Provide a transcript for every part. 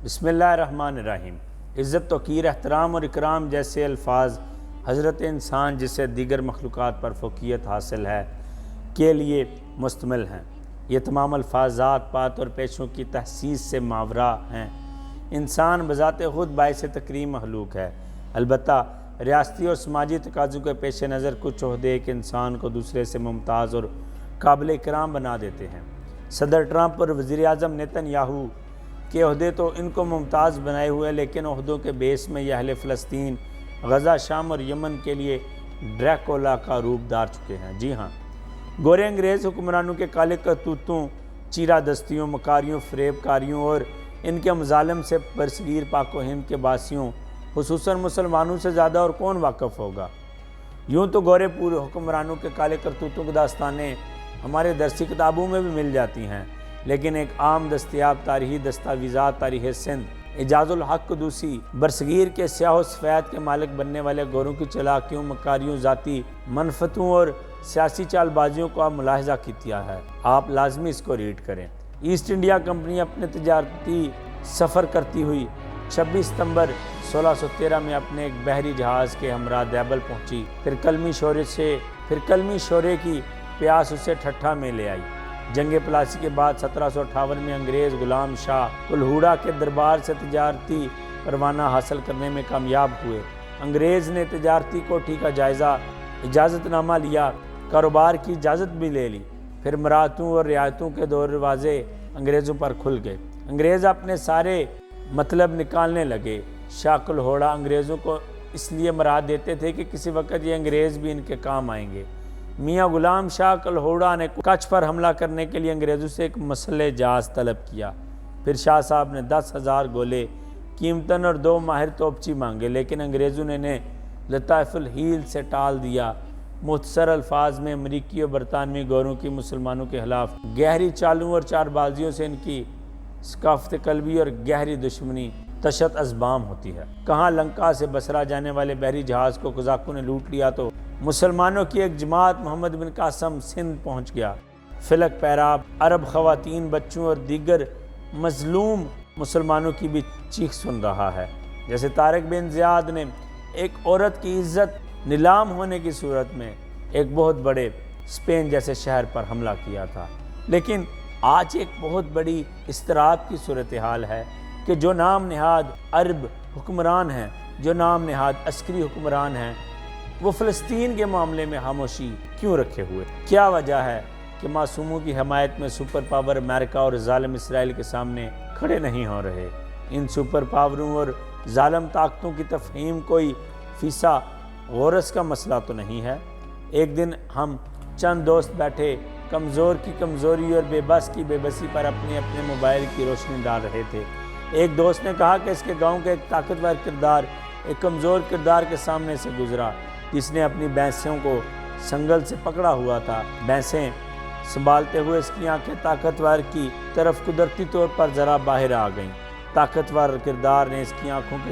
بسم اللہ الرحمن الرحیم۔ عزت، توقیر، احترام اور اکرام جیسے الفاظ حضرت انسان جسے دیگر مخلوقات پر فوقیت حاصل ہے کے لیے مشتمل ہیں۔ یہ تمام الفاظ ذات پات اور پیشوں کی تحسیس سے ماورا ہیں۔ انسان بذات خود باعث تکریم مخلوق ہے، البتہ ریاستی اور سماجی تقاضوں کے پیش نظر کچھ عہدے ایک انسان کو دوسرے سے ممتاز اور قابل اکرام بنا دیتے ہیں۔ صدر ٹرمپ اور وزیر اعظم نیتن یاہو کے عہدے تو ان کو ممتاز بنائے ہوئے، لیکن عہدوں کے بیس میں یہ اہل فلسطین، غزہ، شام اور یمن کے لیے ڈریکولا کا روپ دار چکے ہیں۔ جی ہاں، گورے انگریز حکمرانوں کے کالے کرتوتوں، چیرہ دستیوں، مکاریوں، فریب کاریوں اور ان کے مظالم سے برصغیر پاک و ہند کے باسیوں خصوصاً مسلمانوں سے زیادہ اور کون واقف ہوگا۔ یوں تو گورے پورے حکمرانوں کے کالے کرتوتوں کی داستانیں ہمارے درسی کتابوں میں بھی مل جاتی ہیں، لیکن ایک عام دستیاب تاریخی دستاویزات تاریخ سندھ اعجاز الحق قدوسی برصغیر کے سیاہ و سفید کے مالک بننے والے گوروں کی چالاکیوں، مکاریوں، ذاتی منفتوں اور سیاسی چال بازیوں کو آپ ملاحظہ کیا ہے۔ آپ لازمی اس کو ریڈ کریں۔ ایسٹ انڈیا کمپنی اپنے تجارتی سفر کرتی ہوئی 26 ستمبر 1613 میں اپنے ایک بحری جہاز کے ہمراہ دیبل پہنچی، پھر کلمی شورے کی پیاس اسے ٹھٹھا میں لے آئی۔ جنگ پلاسی کے بعد 1758 میں انگریز غلام شاہ کلہوڑا کے دربار سے تجارتی پروانہ حاصل کرنے میں کامیاب ہوئے۔ انگریز نے تجارتی کوٹھی کا اجازت نامہ لیا، کاروبار کی اجازت بھی لے لی، پھر مراتوں اور رعایتوں کے دروازے انگریزوں پر کھل گئے۔ انگریز اپنے سارے مطلب نکالنے لگے۔ شاہ کلہوڑا انگریزوں کو اس لیے مراد دیتے تھے کہ کسی وقت یہ انگریز بھی ان کے کام آئیں گے۔ میاں غلام شاہ کلہوڑا نے کچھ پر حملہ کرنے کے لیے انگریزوں سے ایک مسلح جہاز طلب کیا۔ پھر شاہ صاحب نے 10,000 گولے قیمتاً اور 2 ماہر توپچی مانگے، لیکن انگریزوں نے انہیں لطائف الحیل سے ٹال دیا۔ مختصر الفاظ میں امریکی اور برطانوی گوروں کی مسلمانوں کے خلاف گہری چالوں اور چار بازیوں سے ان کی ثقافت قلبی اور گہری دشمنی تشت ازبام ہوتی ہے۔ کہاں لنکا سے بصرہ جانے والے بحری جہاز کو قزاقوں نے لوٹ لیا تو مسلمانوں کی ایک جماعت محمد بن قاسم سندھ پہنچ گیا۔ فلک پیراب عرب خواتین، بچوں اور دیگر مظلوم مسلمانوں کی بھی چیخ سن رہا ہے۔ جیسے طارق بن زیاد نے ایک عورت کی عزت نیلام ہونے کی صورت میں ایک بہت بڑے اسپین جیسے شہر پر حملہ کیا تھا، لیکن آج ایک بہت بڑی اضطراب کی صورتحال ہے کہ جو نام نہاد عرب حکمران ہیں، جو نام نہاد عسکری حکمران ہیں، وہ فلسطین کے معاملے میں خاموشی کیوں رکھے ہوئے؟ کیا وجہ ہے کہ معصوموں کی حمایت میں سپر پاور امریکہ اور ظالم اسرائیل کے سامنے کھڑے نہیں ہو رہے؟ ان سپر پاوروں اور ظالم طاقتوں کی تفہیم کوئی فیصہ غورس کا مسئلہ تو نہیں ہے۔ ایک دن ہم چند دوست بیٹھے کمزور کی کمزوری اور بے بس کی بے بسی پر اپنے موبائل کی روشنی ڈال رہے تھے۔ ایک دوست نے کہا کہ اس کے گاؤں کا ایک طاقتور کردار ایک کمزور کردار کے سامنے سے گزرا، جس نے اپنی بھینسوں کو سنگل سے پکڑا ہوا تھا۔ بھینسیں سنبھالتے ہوئے اس کی آنکھیں طاقتور کی طرف قدرتی طور پر ذرا باہر آ گئیں۔ طاقتور کردار نے اس کی آنکھوں کے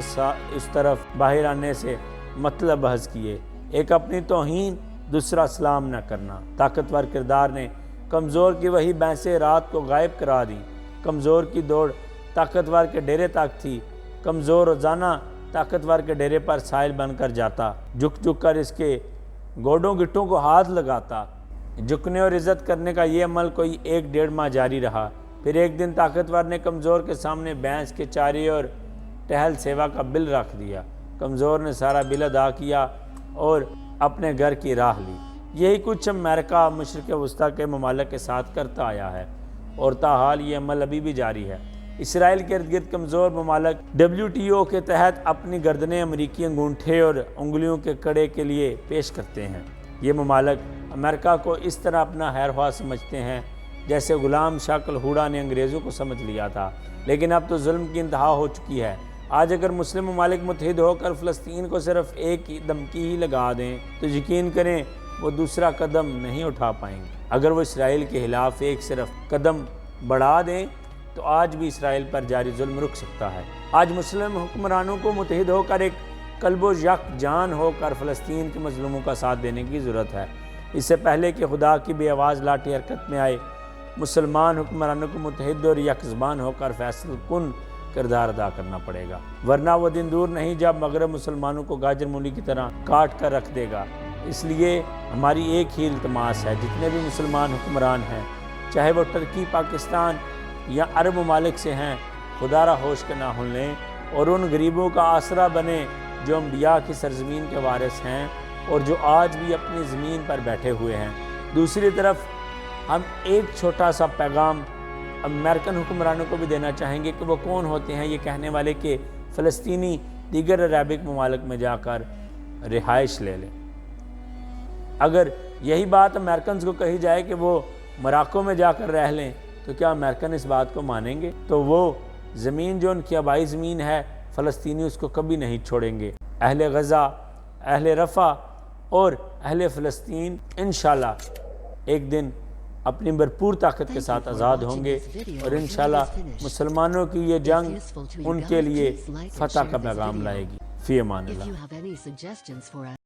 اس طرف باہر آنے سے مطلب بحث کیے، ایک اپنی توہین، دوسرا سلام نہ کرنا۔ طاقتور کردار نے کمزور کی وہی بھینسیں رات کو غائب کرا دیں۔ کمزور کی دوڑ طاقتور کے ڈیرے تک تھی۔ کمزور روزانہ طاقتور کے ڈیرے پر سائل بن کر جاتا، جھک کر اس کے گوڈوں گٹوں کو ہاتھ لگاتا۔ جھکنے اور عزت کرنے کا یہ عمل کوئی 1-1.5 ماہ جاری رہا۔ پھر ایک دن طاقتور نے کمزور کے سامنے بھینس کے چارے اور ٹہل سیوا کا بل رکھ دیا۔ کمزور نے سارا بل ادا کیا اور اپنے گھر کی راہ لی۔ یہی کچھ امریکہ مشرق وسطیٰ کے ممالک کے ساتھ کرتا آیا ہے، اور تاحال یہ عمل ابھی بھی جاری ہے۔ اسرائیل کے ارد گرد کمزور ممالک WTO کے تحت اپنی گردنیں امریکی انگوٹھے اور انگلیوں کے کڑے کے لیے پیش کرتے ہیں۔ یہ ممالک امریکہ کو اس طرح اپنا خیرخواہ سمجھتے ہیں جیسے غلام شاہ کلہوڑا نے انگریزوں کو سمجھ لیا تھا، لیکن اب تو ظلم کی انتہا ہو چکی ہے۔ آج اگر مسلم ممالک متحد ہو کر فلسطین کو صرف ایک دھمکی ہی لگا دیں تو یقین کریں وہ دوسرا قدم نہیں اٹھا پائیں گے۔ اگر وہ اسرائیل کے خلاف ایک صرف قدم بڑھا دیں تو آج بھی اسرائیل پر جاری ظلم رک سکتا ہے۔ آج مسلم حکمرانوں کو متحد ہو کر ایک قلب و یک جان ہو کر فلسطین کے مظلوموں کا ساتھ دینے کی ضرورت ہے۔ اس سے پہلے کہ خدا کی بے آواز لاٹھی حرکت میں آئے، مسلمان حکمرانوں کو متحد اور یک زبان ہو کر فیصل کن کردار ادا کرنا پڑے گا، ورنہ وہ دن دور نہیں جب مغرب مسلمانوں کو گاجر مولی کی طرح کاٹ کر رکھ دے گا۔ اس لیے ہماری ایک ہی التماس ہے، جتنے بھی مسلمان حکمران ہیں، چاہے وہ ترکی، پاکستان یا عرب ممالک سے ہیں، خدا را ہوش کے ناخن لیں اور ان غریبوں کا آسرا بنے جو انبیاء کی سرزمین کے وارث ہیں اور جو آج بھی اپنی زمین پر بیٹھے ہوئے ہیں۔ دوسری طرف ہم ایک چھوٹا سا پیغام امریکن حکمرانوں کو بھی دینا چاہیں گے کہ وہ کون ہوتے ہیں یہ کہنے والے کہ فلسطینی دیگر عربک ممالک میں جا کر رہائش لے لیں۔ اگر یہی بات امریکنز کو کہی جائے کہ وہ مراکو میں جا کر رہ لیں تو کیا امریکن اس بات کو مانیں گے؟ تو وہ زمین جو ان کی آبائی زمین ہے، فلسطینی اس کو کبھی نہیں چھوڑیں گے۔ اہل غزہ، اہل رفح اور اہل فلسطین انشاءاللہ ایک دن اپنی بھرپور طاقت کے ساتھ آزاد ہوں گے اور انشاءاللہ مسلمانوں کی یہ جنگ ان کے لیے فتح کا پیغام لائے گی۔ فی امان اللہ۔